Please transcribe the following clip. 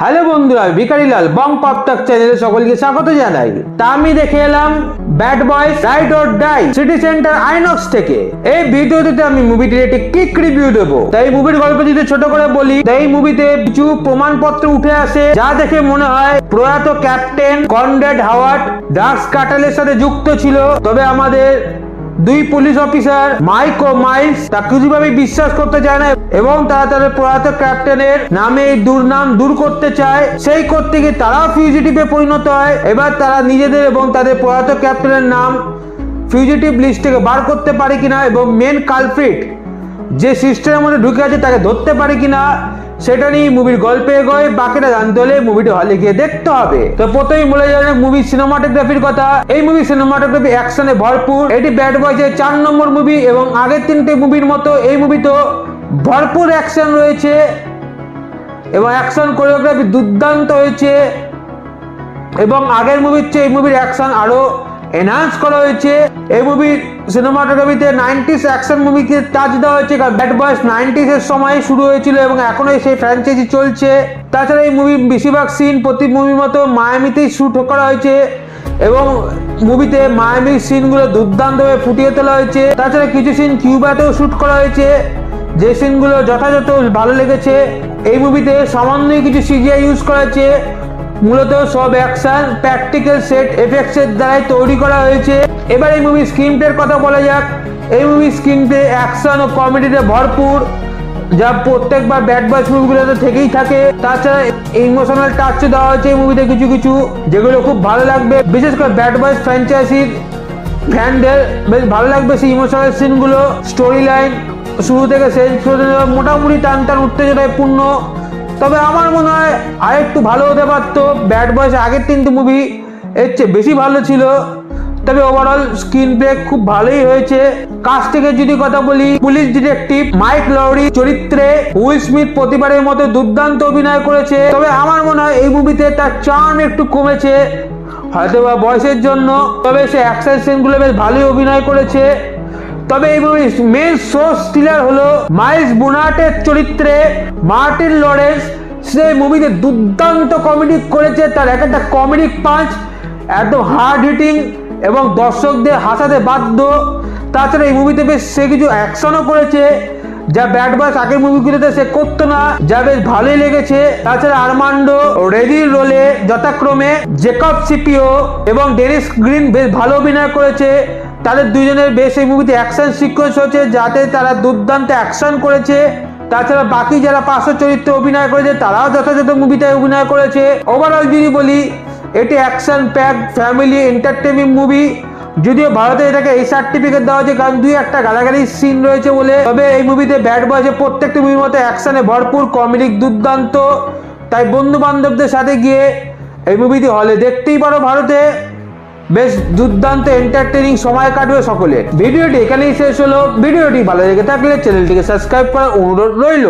Hello বন্ধুরা, ভিখারিলাল বং পপটক চ্যানেলে সকলকে স্বাগত জানাই। তা আমি দেখে এলাম bad boys ride or die city centre Inox থেকে। এই ভিডিওতে আমি মুভিটির একটি কিক রিভিউ দেবো। তাই মুভির গল্প যদি ছোট করে বলি, তাই মুভিতে কিছু প্রমাণপত্র উঠে আসে যা দেখে মনে হয় প্রয়াত ক্যাপ্টেন কনরেড হাওয়ার্ড ড্রাগস কার্টেলের সাথে যুক্ত ছিল। তবে আমাদের দুই পুলিশ অফিসার মাইক ও মাইলস তা কিছুভাবে বিশ্বাস করতে চায় না এবং তারা তাদের প্রয়াত ক্যাপ্টেনের নামে এই দুর্নাম দূর করতে চায়। সেই করতে গিয়ে তারাও ফিউজিটিভে পরিণত হয়। এবার তারা নিজেদের এবং তাদের প্রয়াত ক্যাপ্টেনের নাম ফিউজিটিভ লিস্ট থেকে বার করতে পারে কিনা এবং মেন কালপ্রিট যে সিস্টেমের মধ্যে ঢুকে আছে তাকে ধরতে পারে কিনা সেটা নিয়ে মুভির গল্পে এগোয়। বাকিটা জানতে হলে মুভিটি হলে গিয়ে দেখতে হবে। তো প্রথমেই বলে যাবে মুভির সিনেমাটোগ্রাফির কথা। এই মুভির সিনেমাটোগ্রাফি অ্যাকশনে ভরপুর। এটি ব্যাড বয়েজের 4 নম্বর মুভি এবং আগের 3টে মুভির মতো এই মুভিতেও ভরপুর অ্যাকশন রয়েছে এবং অ্যাকশন কোরিওগ্রাফি দুর্দান্ত হয়েছে এবং আগের মুভির চেয়ে এই মুভির অ্যাকশন আরো এনহান্স করা হয়েছে। এই মুভির সিনেমাটোগ্রাফিতে 90s অ্যাকশন মুভিকে টাচ দেওয়া হয়েছে, কারণ ব্যাড বয়েজ 90s এর সময় শুরু হয়েছিল এবং এখনো সেই ফ্র্যাঞ্চাইজি চলছে। তাছাড়া এই মুভির বেশিরভাগ সিন প্রতি মুভির মতো মায়ামিতেই শুট করা হয়েছে এবং মুভিতে মায়ামির সিনগুলো দুর্দান্তভাবে ফুটিয়ে তোলা হয়েছে। তাছাড়া কিছু সিন কিউবাতেও শুট করা হয়েছে, যে সিনগুলো যথাযথ ভালো লেগেছে। এই মুভিতে সামান্যই কিছু সিজিআই ইউজ করা হয়েছে, মূলত সব অ্যাকশন প্র্যাকটিক্যাল সেট এফেক্টস এর দ্বারাই তৈরি করা হয়েছে। এবার এই মুভির স্ক্রিন প্লের কথা বলা যাক। এই মুভির স্ক্রিন প্লে অ্যাকশন ও কমেডিতে ভরপুর, যা প্রত্যেকবার ব্যাড বয়েজ মুভিগুলোতে থেকেই থাকে। তাছাড়া ইমোশনাল টাচ দেওয়া হয়েছে এই মুভিতে কিছু কিছু, যেগুলো খুব ভালো লাগবে। বিশেষ করে ব্যাড বয়েজ ফ্র্যাঞ্চাইজির ফ্যানদের বেশ ভালো লাগবে সেই ইমোশনাল সিনগুলো। স্টোরি লাইন শুরু থেকে শেষ পর্যন্ত মোটামুটি টান টান উত্তেজনায় পূর্ণ। তবে আমার মনে হয় আরেকটু ভালো হতে পারতো। ব্যাড বয়েজ আগের 3টে মুভি এর চেয়ে বেশি ভালো ছিল। তবে ওভারঅল স্ক্রিন প্লে খুব ভালোই হয়েছে। কাস্ট থেকে যদি কথা বলি, পুলিশ ডিটেকটিভ মাইক লরি চরিত্রে উইল স্মিথ প্রতিবারের মতো দুর্দান্ত অভিনয় করেছে। তবে আমার মনে হয় এই মুভিতে তার চার্ম একটু কমেছে, হয়তো বা বয়সের জন্য। তবে সে অ্যাকশন সিনগুলো বেশ ভালোই অভিনয় করেছে। তবে এই মুভির মেন শো স্টিলার হলো মাইলস বুনাটের চরিত্রে মার্টিন লরেন্স। সেই মুভিতে দুর্দান্ত কমেডি করেছে। তার একটা কমেডিক পাঞ্চ একদম হার্ড হিটিং এবং দর্শকদের হাসাতে বাধ্য। তাছাড়া এই মুভিতে বেশ সে কিছু অ্যাকশনও করেছে, যা ব্যাড বয়েজ আগের মুভিগুলোতে সে করতো না, যা বেশ ভালোই লেগেছে। তাছাড়া আর্মান্ডো রেডির রোলে যথাক্রমে জেকব সিপিও এবং ডেনিস গ্রিন বেশ ভালো অভিনয় করেছে। তাদের দুজনের বেশ এই মুভিতে অ্যাকশন সিকোয়েন্স হচ্ছে, যাতে তারা দুর্দান্ত অ্যাকশন করেছে। তাছাড়া বাকি যারা পার্শ্ব চরিত্রে অভিনয় করেছে তারাও যথাযথ মুভিতে অভিনয় করেছে। ওভারঅল যদি বলি, এটি action pack family entertaining movie. যদিও ভারতে এটাকে এই সার্টিফিকেট দেওয়া হয়েছে কারণ 2-1টা গালাগালির সিন রয়েছে বলে। তবে এই মুভিতে ব্যাড বয়েজের প্রত্যেকটি মুভির মতো অ্যাকশনে ভরপুর, কমেডিক দুর্দান্ত। তাই বন্ধু বান্ধবদের সাথে গিয়ে এই মুভিটি হলে দেখতেই পারো। ভারতে বেশ দুর্দান্ত এন্টারটেইনিং সময় কাটবে সকলের। ভিডিওটি এখানেই শেষ হলো। ভিডিওটি ভালো লেগে থাকলে চ্যানেলটিকে সাবস্ক্রাইব করার অনুরোধ রইল।